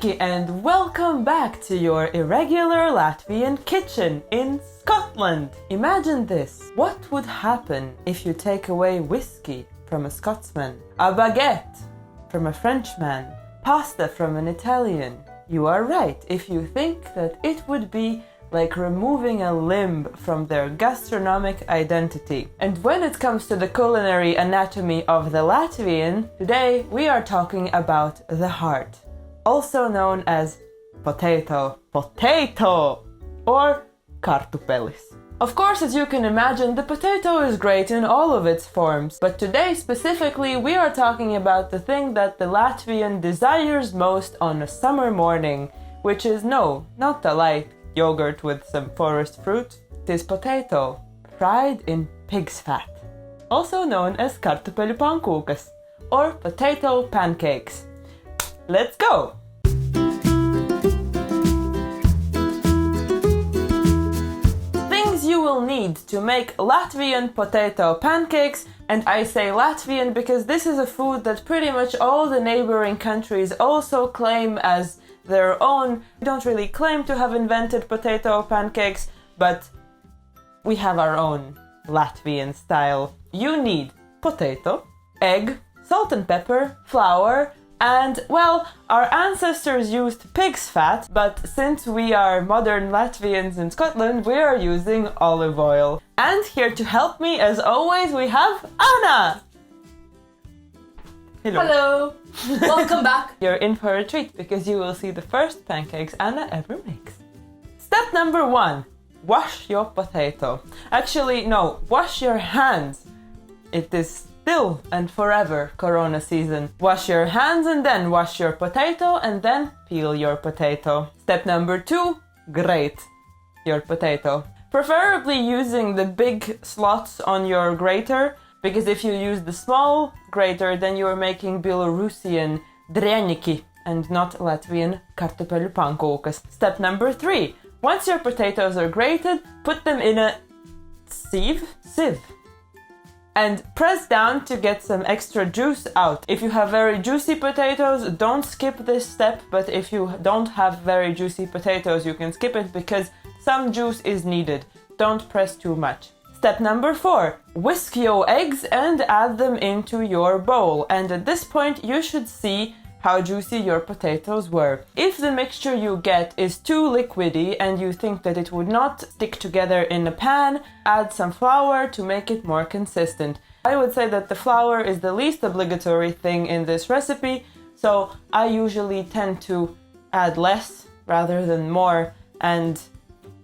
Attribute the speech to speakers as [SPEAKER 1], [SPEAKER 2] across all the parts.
[SPEAKER 1] Sveiki and welcome back to your irregular Latvian kitchen in Scotland. Imagine this. What would happen if you take away whiskey from a Scotsman, a baguette from a Frenchman, pasta from an Italian? You are right if you think that it would be like removing a limb from their gastronomic identity. And when it comes to the culinary anatomy of the Latvian, today we are talking about the heart, also known as potato, or kartupelis. Of course, as you can imagine, the potato is great in all of its forms, but today specifically we are talking about the thing that the Latvian desires most on a summer morning, which is not the light yogurt with some forest fruit. It is potato, fried in pig's fat, also known as kartupeļu pankūkas or potato pancakes. Let's go! Things you will need to make Latvian potato pancakes, and I say Latvian because this is a food that pretty much all the neighboring countries also claim as their own. We don't really claim to have invented potato pancakes, but we have our own Latvian style. You need potato, egg, salt and pepper, flour, and, well, our ancestors used pig's fat, but since we are modern Latvians in Scotland, we are using olive oil. And here to help me, as always, we have Anna!
[SPEAKER 2] Hello! Welcome back!
[SPEAKER 1] You're in for a treat because you will see the first pancakes Anna ever makes. Step number 1. Wash your potato. Actually, no, wash your hands. It is still and forever Corona season. Wash your hands and then wash your potato and then peel your potato. Step number 2. Grate your potato. Preferably using the big slots on your grater, because if you use the small grater, then you are making Belarusian draugi and not Latvian kartupeļu pankūkas. Step number 3. Once your potatoes are grated, put them in a sieve, and press down to get some extra juice out. If you have very juicy potatoes, don't skip this step, but if you don't have very juicy potatoes, you can skip it because some juice is needed. Don't press too much. Step number 4. Whisk your eggs and add them into your bowl. And at this point, you should see how juicy your potatoes were. If the mixture you get is too liquidy and you think that it would not stick together in a pan, add some flour to make it more consistent. I would say that the flour is the least obligatory thing in this recipe, so I usually tend to add less rather than more and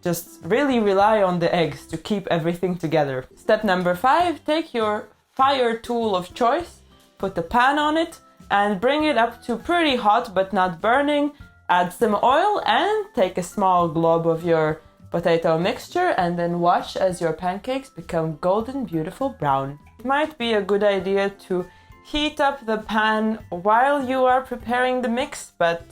[SPEAKER 1] just really rely on the eggs to keep everything together. Step number 5, take your fire tool of choice, put a pan on it, and bring it up to pretty hot but not burning. Add some oil and take a small globe of your potato mixture and then watch as your pancakes become golden, beautiful brown. It might be a good idea to heat up the pan while you are preparing the mix, but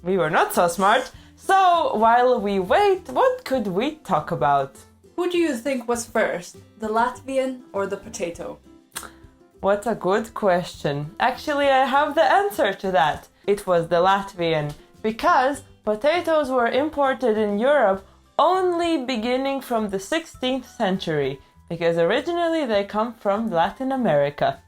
[SPEAKER 1] we were not so smart. So, while we wait, what could we talk about?
[SPEAKER 2] Who do you think was first, the Latvian or the potato?
[SPEAKER 1] What a good question. Actually, I have the answer to that. It was the Latvian, because potatoes were imported in Europe only beginning from the 16th century, because originally they come from Latin America.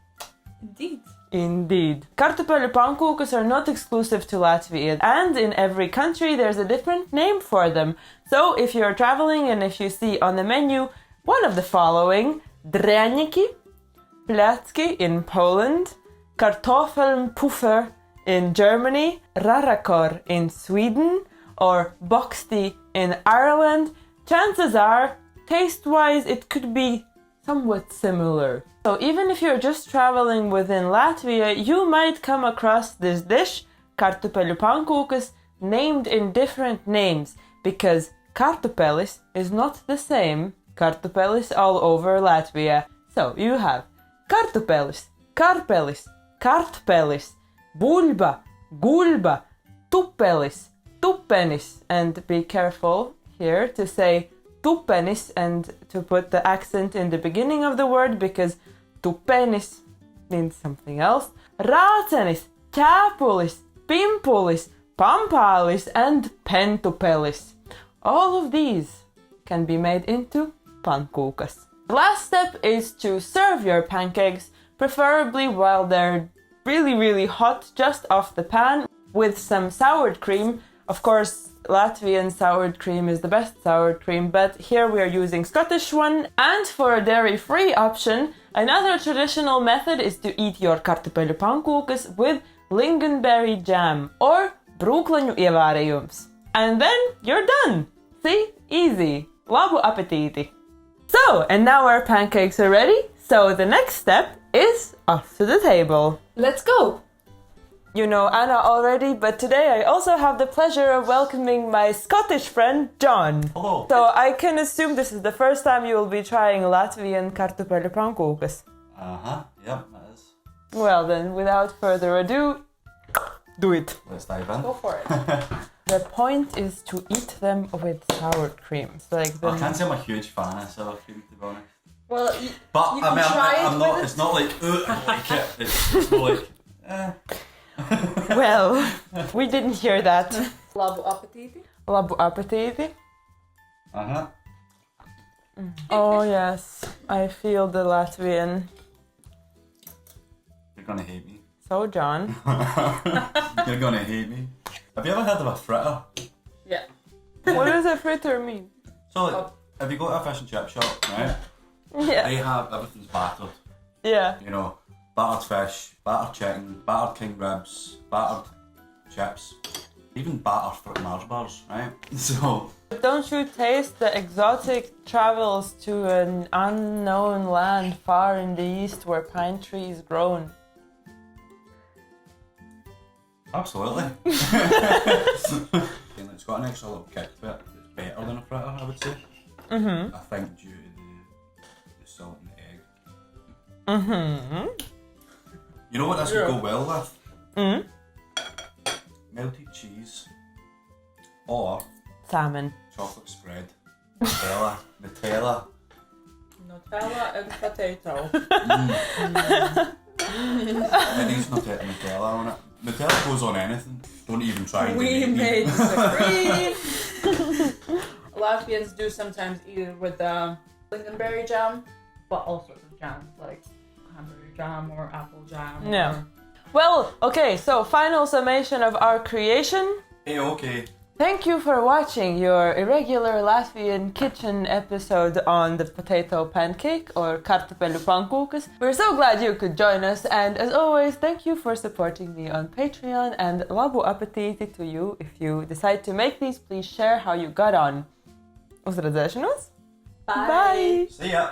[SPEAKER 1] Indeed. Kartupeļu pankūkas are not exclusive to Latvia, and in every country there's a different name for them. So if you're traveling and if you see on the menu one of the following: draugi, pļacki in Poland, kartoffelpuffer in Germany, rarakor in Sweden, or boxty in Ireland, chances are, taste-wise, it could be somewhat similar. So even if you're just traveling within Latvia, you might come across this dish, kartupeļu pankūkas, named in different names, because kartupelis is not the same kartupelis all over Latvia. So you have kartupelis, karpelis, kartpelis, buļba, gulba, tupelis, tupenis, and be careful here to say tupenis and to put the accent in the beginning of the word because tupenis means something else. Rācenis, ķēpulis, pimpulis, pampālis, and pentupelis. All of these can be made into pankūkas. The last step is to serve your pancakes, preferably while they're really hot, just off the pan, with some sour cream. Of course, Latvian sour cream is the best sour cream, but here we are using Scottish one. And for a dairy-free option, another traditional method is to eat your kartupeļu pankūkas with lingonberry jam or brūklaņu ievārījums. And then you're done! See? Easy! Labu apetīti! So, and now our pancakes are ready, so the next step is off to the table.
[SPEAKER 2] Let's go!
[SPEAKER 1] You know Anna already, but today I also have the pleasure of welcoming my Scottish friend, John.
[SPEAKER 3] Hello.
[SPEAKER 1] So I can assume this is the first time you will be trying Latvian kartupeļu pankūkas.
[SPEAKER 3] Yep, that is.
[SPEAKER 1] Well then, without further ado, do it.
[SPEAKER 3] Let's dive in.
[SPEAKER 2] Go for it.
[SPEAKER 1] The point is to eat them with sour cream. It's like the...
[SPEAKER 3] I can't say I'm a huge fan of sour cream, to be honest.
[SPEAKER 2] Well,
[SPEAKER 3] But
[SPEAKER 2] you
[SPEAKER 3] I mean,
[SPEAKER 2] can try
[SPEAKER 3] I'm
[SPEAKER 2] it
[SPEAKER 3] not.
[SPEAKER 2] with
[SPEAKER 3] It's not like I like it. It's more like.
[SPEAKER 1] Well, we didn't hear that.
[SPEAKER 2] Labu apetīti.
[SPEAKER 1] Labu apetīti. Oh yes, I feel the Latvian.
[SPEAKER 3] You're gonna hate me.
[SPEAKER 1] So John.
[SPEAKER 3] You're gonna hate me. Have you ever heard of a fritter?
[SPEAKER 2] Yeah.
[SPEAKER 1] What does a fritter mean?
[SPEAKER 3] So, like, if you go to a fish and chip shop, right?
[SPEAKER 1] Yeah.
[SPEAKER 3] They have everything's battered.
[SPEAKER 1] Yeah.
[SPEAKER 3] You know, battered fish, battered chicken, battered king ribs, battered chips, even battered fruit Mars bars, right? So.
[SPEAKER 1] Don't you taste the exotic travels to an unknown land far in the east where pine trees grown?
[SPEAKER 3] Absolutely. It's got an extra little kick to it. It's better than a fritter, I would say.
[SPEAKER 1] Mm-hmm.
[SPEAKER 3] I think due to the salt and the egg.
[SPEAKER 1] Mm-hmm.
[SPEAKER 3] You know what this would go well with?
[SPEAKER 1] Mm?
[SPEAKER 3] Melted cheese or
[SPEAKER 1] Salmon.
[SPEAKER 3] chocolate spread. Nutella.
[SPEAKER 2] Nutella and potato.
[SPEAKER 3] It needs Nutella on it. Nutella goes on anything. Don't even try and
[SPEAKER 2] We
[SPEAKER 3] debate me.
[SPEAKER 2] may disagree. Latvians do sometimes eat it with lingonberry jam, but all sorts of jams like cranberry jam or apple jam.
[SPEAKER 1] Yeah. Well, okay, so final summation of our creation.
[SPEAKER 3] Hey, okay.
[SPEAKER 1] Thank you for watching your irregular Latvian kitchen episode on the potato pancake or kartupeļu pankūkas. We're so glad you could join us, and as always, thank you for supporting me on Patreon, and labu apetīti to you. If you decide to make these, please share how you got on. Uz redzēšanos!
[SPEAKER 2] Bye.
[SPEAKER 1] Bye.
[SPEAKER 3] See ya.